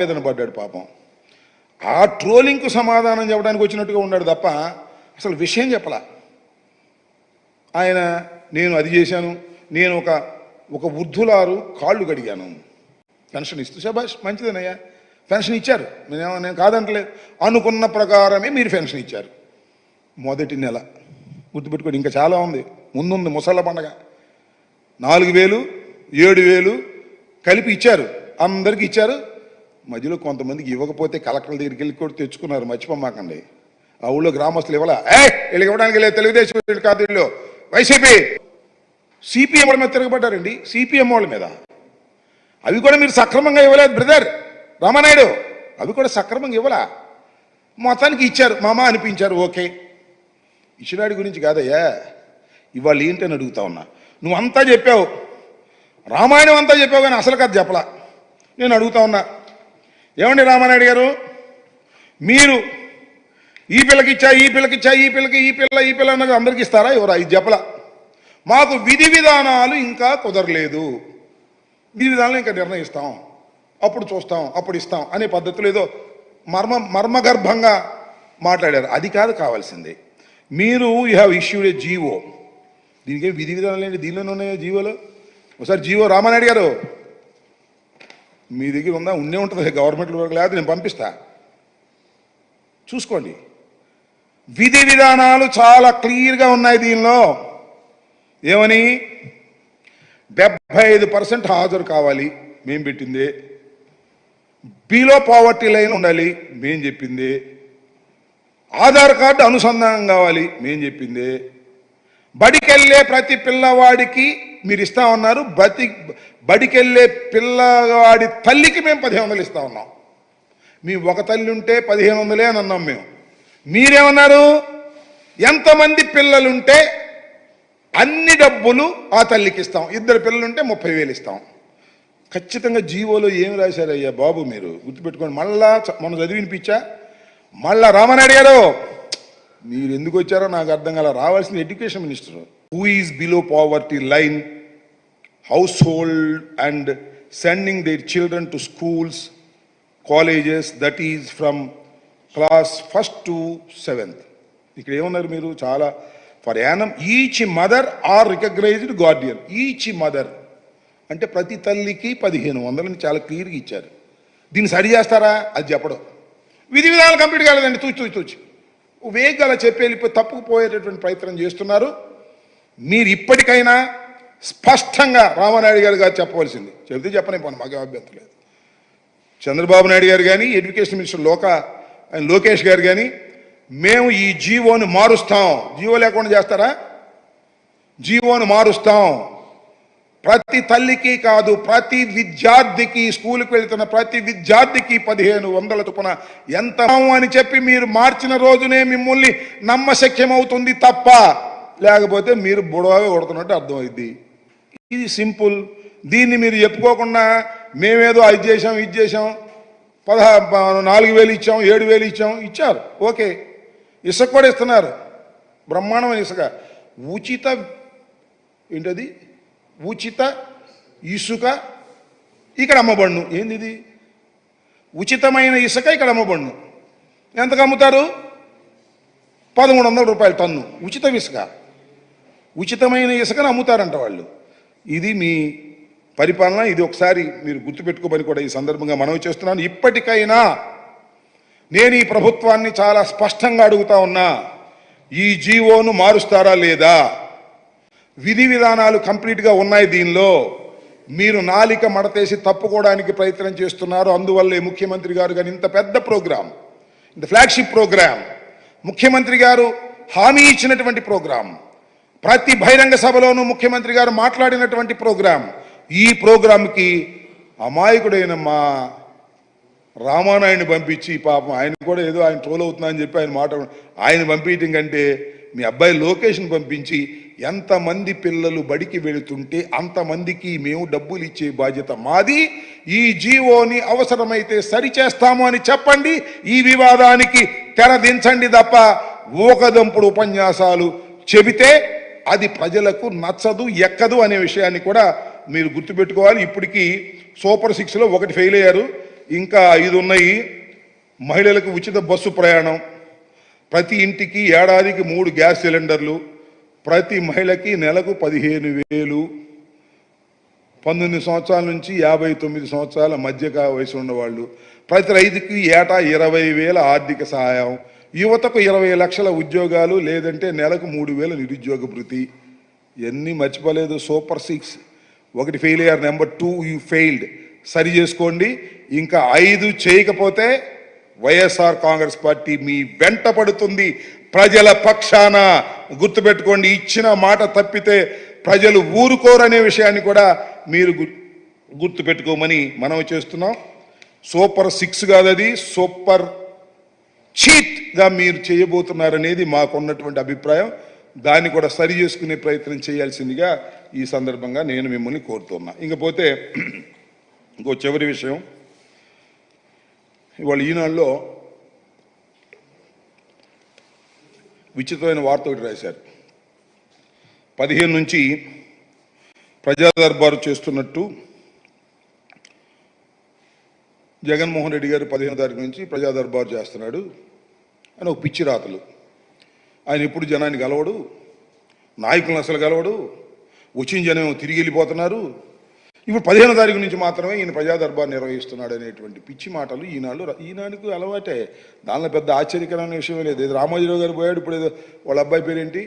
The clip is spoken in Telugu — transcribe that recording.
వేదన పడ్డాడు పాపం. ఆ ట్రోలింగ్కు సమాధానం చెప్పడానికి వచ్చినట్టుగా ఉన్నాడు తప్ప అసలు విషయం చెప్పలా. ఆయన నేను అది చేశాను, నేను ఒక వృద్ధులారు కాళ్ళు కడిగాను, పెన్షన్ ఇస్తూ. శబాష్, మంచిదేనయ్యా, పెన్షన్ ఇచ్చారు, నేను కాదంటలేదు. అనుకున్న ప్రకారమే మీరు పెన్షన్ ఇచ్చారు. మొదటి నెల గుర్తుపెట్టుకోండి, ఇంకా చాలా ఉంది, ముందుంది ముసళ్ళ పండగ. 4,000 7,000 కలిపి ఇచ్చారు, అందరికి ఇచ్చారు. మధ్యలో కొంతమందికి ఇవ్వకపోతే కలెక్టర్ల దగ్గరికి వెళ్ళి కూడా తెచ్చుకున్నారు, మర్చిపోమాకండి. ఆ ఊళ్ళో గ్రామస్తులు ఇవ్వాలా, వీళ్ళకి ఇవ్వడానికి లేదు, తెలుగుదేశం కాదు, వీళ్ళు వైసీపీ సిపిఎం వాళ్ళ మీద తిరగబడ్డారండి, సిపిఎం వాళ్ళ మీద. అవి కూడా మీరు సక్రమంగా ఇవ్వలేదు బ్రదర్ రామానాయుడు, అవి కూడా సక్రమంగా ఇవ్వలా. మొత్తానికి ఇచ్చారు, మామ అనిపించారు, ఓకే. ఇచ్చినాడి గురించి కాదయ్యా, ఇవాళ ఏంటని అడుగుతా ఉన్నా. నువ్వంతా చెప్పావు, రామాయణం అంతా చెప్పావు, కానీ అసలు కథ చెప్పలా. నేను అడుగుతా ఉన్నా, ఏమండి రామానాయుడు గారు, మీరు ఈ పిల్లకి ఇచ్చా, ఈ పిల్లకి ఇచ్చా, ఈ పిల్ల అన్నది అందరికి ఇస్తారా ఎవరా? ఇది చెప్పలా. మాకు విధి విధానాలు ఇంకా కుదరలేదు, విధి విధానాలు ఇంకా నిర్ణయిస్తాం, అప్పుడు చూస్తాం, అప్పుడు ఇస్తాం అనే పద్ధతులు ఏదో మర్మగర్భంగా మాట్లాడారు. అది కాదు కావాల్సింది. మీరు you have issued a GO. దీనికి విధి విధానాలు ఏంటి, దీనిలోనే ఉన్నాయో జీవోలో. ఒకసారి జీవో రామానాయుడు గారు మీ దగ్గర ఉందా? ఉండే ఉంటుంది గవర్నమెంట్ వరకు, లేదా నేను పంపిస్తా, చూసుకోండి. విధి విధానాలు చాలా క్లియర్గా ఉన్నాయి దీనిలో. ఏమని 75% హాజరు కావాలి, మేం పెట్టింది. బిలో పావర్టీ లైన్ ఉండాలి, మేం చెప్పింది. ఆధార్ కార్డు అనుసంధానం కావాలి, మేం చెప్పింది. బడికెళ్ళే ప్రతి పిల్లవాడికి మీరు ఇస్తా ఉన్నారు, బడికెళ్ళే పిల్లవాడి తల్లికి మేము 1,500 ఇస్తా ఉన్నాం. మీ ఒక తల్లి ఉంటే 1,500 అని అన్నాం మేము. మీరేమన్నారు, ఎంతమంది పిల్లలుంటే అన్ని డబ్బులు ఆ తల్లికి ఇస్తాం, 2 పిల్లలుంటే 30,000 ఇస్తాం. ఖచ్చితంగా జీవోలో ఏమి రాశారయ్యా బాబు, మీరు గుర్తుపెట్టుకోండి. మళ్ళా మనం చదివినిపించా, మళ్ళా రామానాయుడు గారు మీరు ఎందుకు వచ్చారో నాకు అర్థం కాల. రావాల్సిన education minister. Who is below poverty line household and sending their children to schools colleges, that is from class 1st to 7th. ఇక్కడ ఏమన్నారు మీరు, చాలా per annum each mother are recognized guardian. Each mother అంటే ప్రతి తల్లికి 1,500 చాలా క్లియర్గా ఇచ్చారు. దీన్ని సరి చేస్తారా? అది చెప్పడం. విధి విధానాలు కంప్లీట్ కాలేదండి, తూచి వేగంగా అలా చెప్పి వెళ్ళిపోయి తప్పుకుపోయేటటువంటి ప్రయత్నం చేస్తున్నారు. మీరు ఇప్పటికైనా స్పష్టంగా రామానాయుడు గారు చెప్పవలసింది, చెబితే చెప్పనిపోను, మాకు అభ్యంతరం లేదు. చంద్రబాబు నాయుడు గారు కానీ, ఎడ్యుకేషన్ మినిస్టర్ లోకేష్ గారు కానీ, మేము ఈ జీవోను మారుస్తాం. జీవో లేకుండా చేస్తారా? జీవోను మారుస్తాం. ప్రతి తల్లికి కాదు, ప్రతి విద్యార్థికి, స్కూల్కి వెళ్తున్న ప్రతి విద్యార్థికి 1,500 చొప్పున ఎంత అని చెప్పి మీరు మార్చిన రోజునే మిమ్మల్ని నమ్మశక్యం అవుతుంది తప్ప, లేకపోతే మీరు బుడవగా కొడుతున్నట్టు అర్థమైంది. ఇది సింపుల్. దీన్ని మీరు చెప్పుకోకుండా మేమేదో అది చేసాం, ఇది చేసాం, 4,000 ఇచ్చాం, 7,000 ఇచ్చాం, ఇచ్చారు, ఓకే. ఇసుక కూడా ఇస్తున్నారు, బ్రహ్మాండమైన ఇసుక. ఉచిత ఏంటది, ఉచిత ఇసుక ఇక్కడ అమ్మబడును. ఏంది ఇది? ఉచితమైన ఇసుక ఇక్కడ అమ్మబడును. ఎంతకు అమ్ముతారు? 1,300 రూపాయలు టన్ను ఉచిత ఇసుక. ఉచితమైన ఇసుకను అమ్ముతారంట వాళ్ళు. ఇది మీ పరిపాలన. ఇది ఒకసారి మీరు గుర్తుపెట్టుకోమని కూడా ఈ సందర్భంగా మనవి చేస్తున్నాను. ఇప్పటికైనా నేను ఈ ప్రభుత్వాన్ని చాలా స్పష్టంగా అడుగుతా ఉన్నా, ఈ జీవోను మారుస్తారా లేదా? విధి విధానాలు కంప్లీట్గా ఉన్నాయి దీనిలో. మీరు నాలిక మడతేసి తప్పుకోవడానికి ప్రయత్నం చేస్తున్నారు. అందువల్లే ముఖ్యమంత్రి గారు కానీ ఇంత పెద్ద ప్రోగ్రాం, ఇంత ఫ్లాగ్షిప్ ప్రోగ్రాం, ముఖ్యమంత్రి గారు హామీ ఇచ్చినటువంటి ప్రోగ్రాం, ప్రతి బహిరంగ సభలోనూ ముఖ్యమంత్రి గారు మాట్లాడినటువంటి ప్రోగ్రాం, ఈ ప్రోగ్రాంకి అమాయకుడైన మా రామానాయుడిని పంపించి, పాపం ఆయన కూడా ఏదో ఆయన ట్రోల్ అవుతున్నా అని చెప్పి ఆయన పంపించడం కంటే మీ అబ్బాయి లోకేష్ని పంపించి ఎంతమంది పిల్లలు బడికి వెళుతుంటే అంతమందికి మేము డబ్బులు ఇచ్చే బాధ్యత మాది. ఈ జీవోని అవసరమైతే సరిచేస్తాము అని చెప్పండి. ఈ వివాదానికి తెరదించండి తప్ప ఊకదంపుడు ఉపన్యాసాలు చెబితే అది ప్రజలకు నచ్చదు, ఎక్కదు అనే విషయాన్ని కూడా మీరు గుర్తుపెట్టుకోవాలి. ఇప్పటికీ సూపర్ 6లో 1 ఫెయిల్ అయ్యారు, ఇంకా 5 ఉన్నాయి. మహిళలకు ఉచిత బస్సు ప్రయాణం, ప్రతి ఇంటికి ఏడాదికి 3 గ్యాస్ సిలిండర్లు, ప్రతి మహిళకి నెలకు 15,000, 19 సంవత్సరాల నుంచి 59 సంవత్సరాల మధ్య వయసు ఉన్నవాళ్ళు, ప్రతి రైతుకి ఏటా 20,000 ఆర్థిక సహాయం, యువతకు 20 లక్షల ఉద్యోగాలు, లేదంటే నెలకు 3,000 నిరుద్యోగ భృతి. ఇవన్నీ మర్చిపోలేదు. సూపర్ 6 ఒకటి ఫెయిల్ అయ్యారు. నెంబర్ 2 యూ ఫెయిల్డ్, సరి చేసుకోండి. ఇంకా 5 చేయకపోతే వైఎస్ఆర్ కాంగ్రెస్ పార్టీ మీ వెంట పడుతుంది, ప్రజల పక్షాన. గుర్తుపెట్టుకోండి, ఇచ్చిన మాట తప్పితే ప్రజలు ఊరుకోరనే విషయాన్ని కూడా మీరు గుర్తుపెట్టుకోమని మనం చేస్తున్నాం. సూపర్ 6 కాదు, అది సూపర్ చీట్గా మీరు చేయబోతున్నారనేది మాకున్నటువంటి అభిప్రాయం. దాన్ని కూడా సరి చేసుకునే ప్రయత్నం చేయాల్సిందిగా ఈ సందర్భంగా నేను మిమ్మల్ని కోరుతున్నా. ఇంకపోతే ఇంకో చివరి విషయం, ఇవాళ ఈనాడులో విచిత్రమైన వార్త ఒకటి రాశారు. 15 నుంచి ప్రజా దర్బారు చేస్తున్నట్టు జగన్మోహన్ రెడ్డి గారు 15వ తారీఖు నుంచి ప్రజా దర్బారు చేస్తున్నాడు అని ఒక పిచ్చి రాతలు. ఆయన ఎప్పుడు జనాన్ని కలవడు, నాయకులను అసలు కలవడు, వచ్చిన జనం తిరిగి వెళ్ళిపోతున్నారు. ఇప్పుడు 15వ తారీఖు నుంచి మాత్రమే ఈయన ప్రజా దర్బార్ నిర్వహిస్తున్నాడు అనేటువంటి పిచ్చి మాటలు ఈనాడుకు అలవాటే. దానిలో పెద్ద ఆశ్చర్యకరమైన విషయం లేదు. రామోజీరావు గారు పోయాడు, ఇప్పుడు వాళ్ళ అబ్బాయి పేరేంటి,